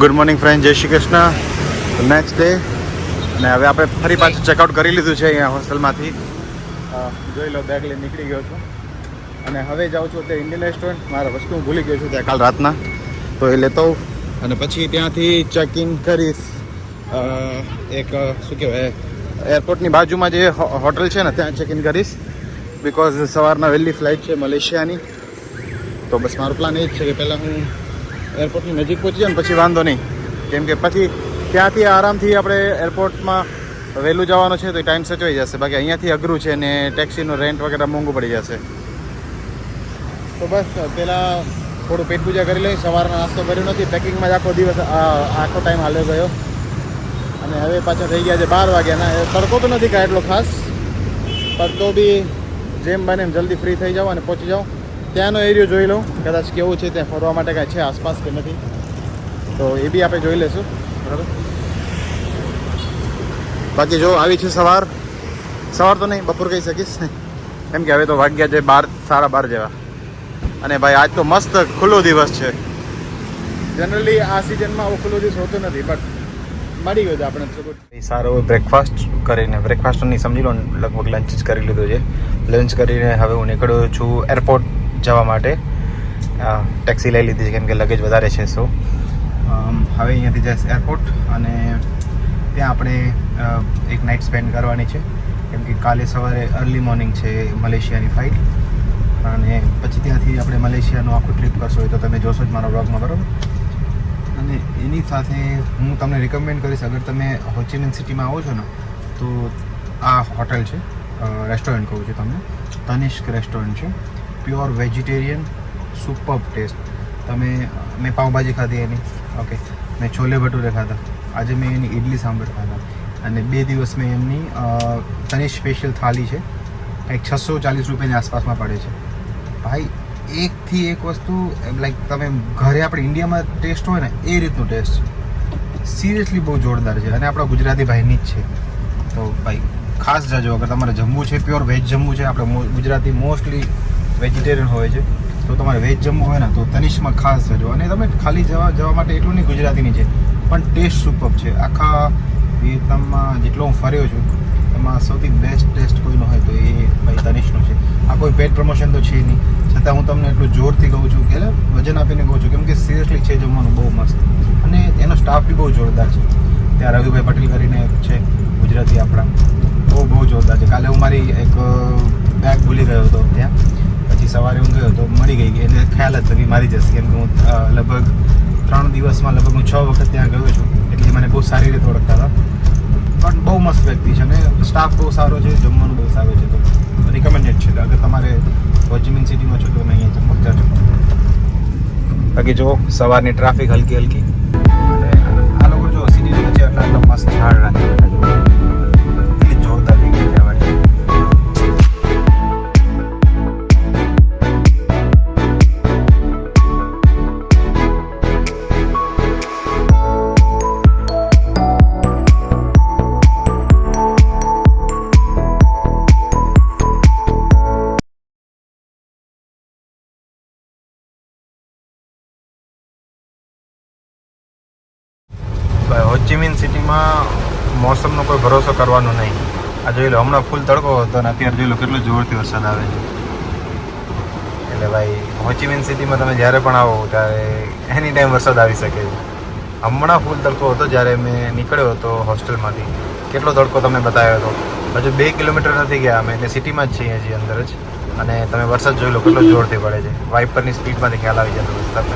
Good morning friend, જય Shri Krishna. Next day અને હવે આપણે ફરી પાછું ચેકઆઉટ કરી લીધું છે અહીંયા હોસ્ટેલમાંથી. જોઈ લો, બેગ લઈને નીકળી ગયો છું અને હવે જાઉં છું તે ઇન્ડિયન રેસ્ટોરન્ટ. મારા વસ્તુ હું ભૂલી ગયો છું ત્યાં કાલ રાતના, તો એ લેતો અને પછી ત્યાંથી ચેક ઇન કરીશ. એક શું કહેવાય, એરપોર્ટની બાજુમાં જે હોટલ છે ને ત્યાં ચેક ઇન કરીશ, બિકોઝ સવારના વહેલી ફ્લાઇટ છે મલેશિયાની. તો બસ મારો પ્લાન એ જ છે કે પહેલાં હું એરપોર્ટની નજીક પહોંચી જાઉં ને પછી વાંધો નહીં, કેમ કે પછી ત્યાંથી આરામથી આપણે એરપોર્ટમાં વહેલું જવાનું છે તો ટાઈમ સચવાઈ જશે. બાકી અહીંયાથી અઘરું છે ને ટેક્સીનું રેન્ટ વગેરે મોંઘું પડી જશે. તો બસ પહેલાં થોડું પેટ પૂજા કરી લઈ. સવારનો નાસ્તો કર્યો નથી, પેકિંગમાં જ આખો દિવસ આખો ટાઈમ હાલ્યો ગયો અને હવે પાછા થઈ ગયા છે 12 વાગ્યાના. તડકો તો નથી કાંઈ એટલો ખાસ, પણ તો બી જેમ બને એમ જલ્દી ફ્રી થઈ જાઓ અને પહોંચી જાઓ. ત્યાંનો એરિયો જોઈ લઉં, કદાચ કેવું છે ત્યાં ફરવા માટે કાંઈ છે આસપાસ કે નથી, તો એ બી આપણે જોઈ લઈશું. બરાબર. બાકી જો આવી છે સવાર તો નહીં, બપોર કહી શકીશ, કેમ કે હવે તો વાગ્યા છે 12, 12:30 જેવા. અને ભાઈ આજ તો મસ્ત ખુલ્લો દિવસ છે. જનરલી આ સિઝનમાં આવો ખુલ્લો દિવસ હોતો નથી, બટ મળી ગયો છે આપણે. સારો બ્રેકફાસ્ટ કરીને, બ્રેકફાસ્ટ નહીં સમજી લો, લગભગ લંચ જ કરી લીધું છે. લંચ કરીને હવે હું નીકળ્યો છું એરપોર્ટ જવા માટે. ટેક્સી લઈ લીધી છે કેમ કે લગેજ વધારે છે. સો હવે અહીંયાથી જઈશ એરપોર્ટ અને ત્યાં આપણે એક નાઇટ સ્પેન્ડ કરવાની છે, કેમ કે કાલે સવારે અર્લી મોર્નિંગ છે મલેશિયાની ફ્લાઇટ. અને પછી ત્યાંથી આપણે મલેશિયાનું આખું ટ્રીપ કરશો હોય તો તમે જોશો જ મારા બ્લોગમાં, બરાબર. અને એની સાથે હું તમને રિકમેન્ડ કરીશ, અગર તમે હોચિમિન સિટીમાં આવો છો ને તો આ હોટલ છે, રેસ્ટોરન્ટ કહું છું તમને, તનિષ્ક રેસ્ટોરન્ટ છે. Pure vegetarian, super taste. મેં પાઉંભાજી ખાધી એની, ઓકે, મેં છોલે ભટુરે ખાધા, આજે મેં એની ઇડલી સાંભર ખાધા, અને 2 દિવસ મેં એમની તનિષ્ક સ્પેશિયલ થાળી છે, કંઈક 640 રૂપિયાની આસપાસમાં પડે છે. ભાઈ એકથી એક વસ્તુ લાઈક તમે ઘરે આપણે ઇન્ડિયામાં ટેસ્ટ હોય ને એ રીતનું ટેસ્ટ છે. સિરિયસલી બહુ જોરદાર છે અને આપણા ગુજરાતી ભાઈની જ છે. તો ભાઈ ખાસ જજો અગર તમારે જમવું છે, પ્યોર વેજ જમવું છે. આપણે ગુજરાતી મોસ્ટલી વેજીટેરિયન હોય છે, તો તમારે વેજ જમવું હોય ને તો તનિષ્કમાં ખાસ જજો. અને તમે ખાલી જવા માટે એટલું નહીં ગુજરાતીની છે, પણ ટેસ્ટ સુપર છે. આખા વિયેતનામમાં જેટલો હું ફર્યો છું એમાં સૌથી બેસ્ટ ટેસ્ટ કોઈનો હોય તો એ ભાઈ તનિષ્કનો છે. આ કોઈ પેડ પ્રમોશન તો છે નહીં, છતાં હું તમને એટલું જોરથી કહું છું કે વજન આપીને કહું છું, કેમ કે સિરિયસલી છે જમવાનું બહુ મસ્ત. અને એનો સ્ટાફ બી બહુ જોરદાર છે. ત્યાં રવિભાઈ પટેલ કરીને છે ગુજરાતી આપણા, બહુ જોરદાર છે. કાલે હું મારી એક બેગ ભૂલી ગયો હતો ત્યાં, પછી સવારે હું ગયો તો મળી ગઈ. એને ખ્યાલ જ નથી મારી જશે, કેમ કે હું લગભગ 3 દિવસમાં લગભગ હું 6 વખત ત્યાં ગયો છું, એટલે મને બહુ સારી રીતે ઓળખતા હતા. પણ બહુ મસ્ત વ્યક્તિ છે અને સ્ટાફ બહુ સારો છે, જમવાનું બહુ સારું છે. તો રિકમેન્ડેડ છે. અગર તમારે હોચિમિન સિટીમાં છો તો તમે અહીંયા જમવા જાજો. બાકી જો સવારની ટ્રાફિક હલકી અને આ લોકો જો સિટીની વચ્ચે આટલા મસ્ત ઝાડ રાખી બેઠા છે, એટલી જોરદાર જગ્યા છે. હોચિમિન સિટીમાં મોસમનો કોઈ ભરોસો કરવાનો નહીં. આ જોઈ લો, હમણાં ફૂલ તડકો હતો અને અત્યારે જોઈ લો કેટલો જોરથી વરસાદ આવે છે. એટલે ભાઈ હોચિમિન સિટીમાં તમે જ્યારે પણ આવો ત્યારે એની ટાઈમ વરસાદ આવી શકે છે. હમણાં ફૂલ તડકો હતો જ્યારે મેં નીકળ્યો હતો હોસ્ટેલમાંથી. કેટલો તડકો તમને બતાવ્યો હતો. હજુ 2 કિલોમીટર નથી ગયા અમે, એટલે સિટીમાં જ છીએ હજી અંદર જ. અને તમે વરસાદ જોઈ લો કેટલો જોરથી પડે છે. વાઇપરની સ્પીડમાંથી ખ્યાલ આવી જતો વરસાદ.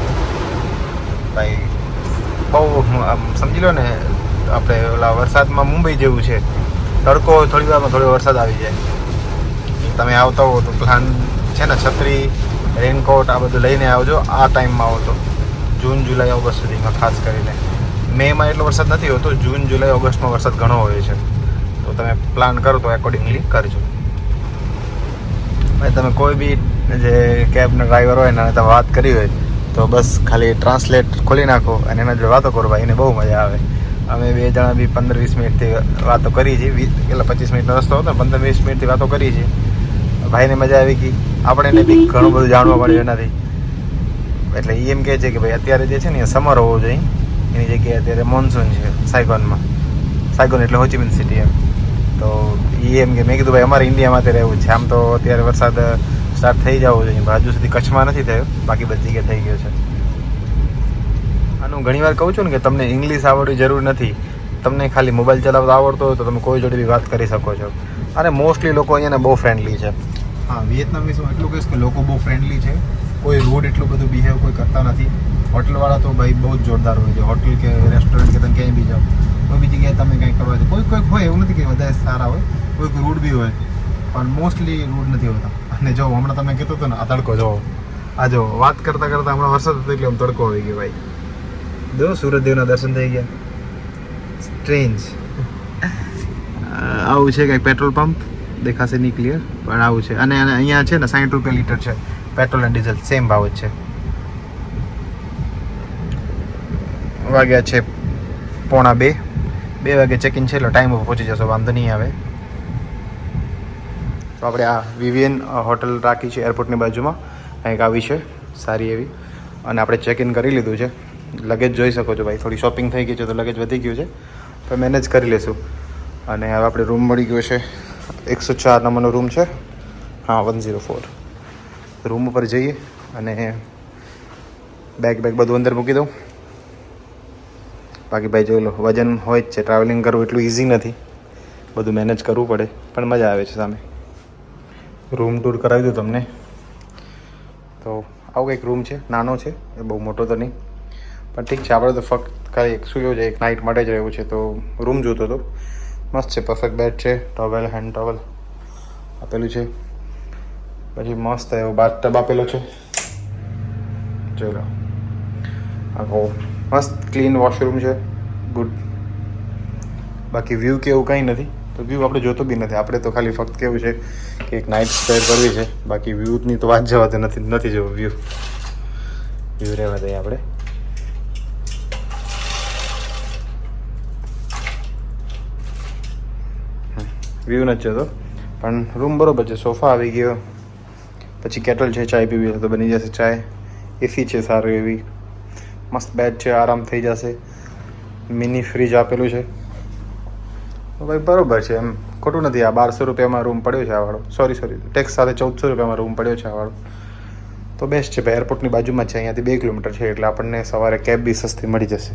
ભાઈ બહુ સમજી લો ને, આપણે ઓલા વરસાદમાં મુંબઈ જેવું છે. તડકો થોડી વારમાં થોડો વરસાદ આવી જાય. તમે આવતા હો તો પ્લાન છે ને, છત્રી, રેનકોટ આ બધું લઈને આવજો. આ ટાઈમમાં આવો તો જૂન, જુલાઈ, ઓગસ્ટ સુધીમાં ખાસ કરીને. મેમાં એટલો વરસાદ નથી હોતો, જૂન, જુલાઈ, ઓગસ્ટમાં વરસાદ ઘણો હોય છે. તો તમે પ્લાન કરો તો એકોર્ડિંગલી કરજો. ભાઈ તમે કોઈ બી જે કેબના ડ્રાઈવર હોય ને તમે વાત કરી હોય તો બસ ખાલી ટ્રાન્સલેટ ખોલી નાખો અને એના જોડે વાતો કરો. ભાઈ એને બહુ મજા આવે. અમે 2 જણા બી 15-20 મિનિટથી વાતો કરી છે. એટલે 25 મિનિટનો રસ્તો હતો, 15-20 મિનિટથી વાતો કરી છે. ભાઈને મજા આવી ગઈ, આપણે એને બી ઘણું બધું જાણવા મળ્યું એનાથી. એટલે એ એમ કહે છે કે ભાઈ અત્યારે જે છે ને એ સમર હોવો જોઈએ એની જગ્યાએ અત્યારે મોન્સૂન છે સાયગોનમાં. સાયગોન એટલે હોચિમિન સિટી એમ. તો એ એમ કે મેં કીધું ભાઈ અમારે ઇન્ડિયામાં અત્યારે એવું છે. આમ તો અત્યારે વરસાદ સ્ટાર્ટ થઈ જવો જોઈએ, હજુ સુધી કચ્છમાં નથી થયો, બાકી બધી જગ્યાએ થઈ ગયો છે. અને હું ઘણીવાર કહું છું ને કે તમને ઇંગ્લિશ આવડવી જરૂર નથી. તમને ખાલી મોબાઈલ ચલાવતા આવડતો હોય તો તમે કોઈ જોડે બી વાત કરી શકો છો. અને મોસ્ટલી લોકો અહીંયાને બહુ ફ્રેન્ડલી છે. હા, વિયેતનામ વિશે હું એટલું કહીશ કે લોકો બહુ ફ્રેન્ડલી છે. કોઈ રૂડ એટલું બધું બિહેવ કોઈ કરતા નથી. હોટલવાળા તો ભાઈ બહુ જ જોરદાર હોય છે. હોટલ કે રેસ્ટોરન્ટ કે તમે ક્યાંય બી જાઓ, કોઈ બી જગ્યાએ તમે કંઈ કરવા જાઓ, કોઈક હોય એવું નથી કે વધારે સારા હોય, કોઈક રૂડ બી હોય, પણ મોસ્ટલી રૂડ નથી હોતા. અને જો હમણાં તમે કહેતો હતો ને આ તડકો જોવો, આ જો વાત કરતાં કરતાં હમણાં વરસાદ હતો એટલે આમ તડકો આવી ગયો ભાઈ. જો સૂરજદેવના દર્શન થઈ ગયા. સ્ટ્રેન્જ. આવું છે કંઈક પેટ્રોલ પંપ, દેખાશે નહીં ક્લિયર પણ આવું છે. અને અહીંયા છે ને 60 રૂપિયા લીટર છે પેટ્રોલ અને ડીઝલ, સેમ ભાવ જ છે. વાગ્યા છે 1:45. 2 વાગે ચેક ઇન છે એટલે ટાઈમ ઉપર પહોંચી જશો, વાંધો નહીં આવે. તો આપણે આ વિવિયન હોટલ રાખી છે એરપોર્ટની બાજુમાં, કંઈક આવી છે સારી એવી. અને આપણે ચેક ઇન કરી લીધું છે. લગેજ જોઈ શકો છો ભાઈ, થોડી શોપિંગ થઈ ગઈ છે તો લગેજ વધી ગયું છે, તો મેનેજ કરી લેશું. અને હવે આપણે રૂમ મળી ગયો છે, 104 નંબરનો રૂમ છે. હા, 104. રૂમ ઉપર જઈએ અને બેગ બધું અંદર મૂકી દઉં. બાકી ભાઈ જોઈ લો, વજન હોય જ છે. ટ્રાવેલિંગ કરવું એટલું ઇઝી નથી, બધું મેનેજ કરવું પડે, પણ મજા આવે છે સામે. રૂમ ટૂર કરાવી દઉં તમને. તો આવું કંઈક રૂમ છે, નાનો છે, એ બહુ મોટો તો નહીં, પણ ઠીક છે. આપણે તો ફક્ત ખાલી એક શું છે, એક નાઇટ માટે જ રહેવું છે, તો રૂમ જોતો હતો. મસ્ત છે, પરફેક્ટ બેડ છે, ટોવેલ, હેન્ડ ટોવેલ આપેલું છે. પછી મસ્ત એવો બાથટબ આપેલો છે, જોઈ લો. આખો મસ્ત ક્લીન વોશરૂમ છે, ગુડ. બાકી વ્યૂ કે એવું કંઈ નથી, તો વ્યૂ આપણે જોતો બી નથી. આપણે તો ખાલી ફક્ત કેવું છે કે એક નાઇટ સ્ટે કરવી છે, બાકી વ્યૂની તો વાત જવા દે, નથી જોવું વ્યૂ રહેવા દઈએ આપણે. વ્યૂ નથી જોતો, પણ રૂમ બરોબર છે. સોફા આવી ગયો, પછી કેટલ છે, ચાય પીવી તો બની જશે ચાય. એસી છે સારું એવી, મસ્ત બેડ છે, આરામ થઈ જશે. મિની ફ્રીજ આપેલું છે, ભાઈ બરોબર છે, એમ ખોટું નથી. આ 1200 રૂપિયામાં રૂમ પડ્યો છે આ વાળો, સોરી ટેક્સ સાથે 1400 રૂપિયામાં રૂમ પડ્યો છે આ વાળો, તો બેસ્ટ છે ભાઈ. એરપોર્ટની બાજુમાં છે, અહીંયાથી 2 કિલોમીટર છે, એટલે આપણને સવારે કેબ બી સસ્તી મળી જશે.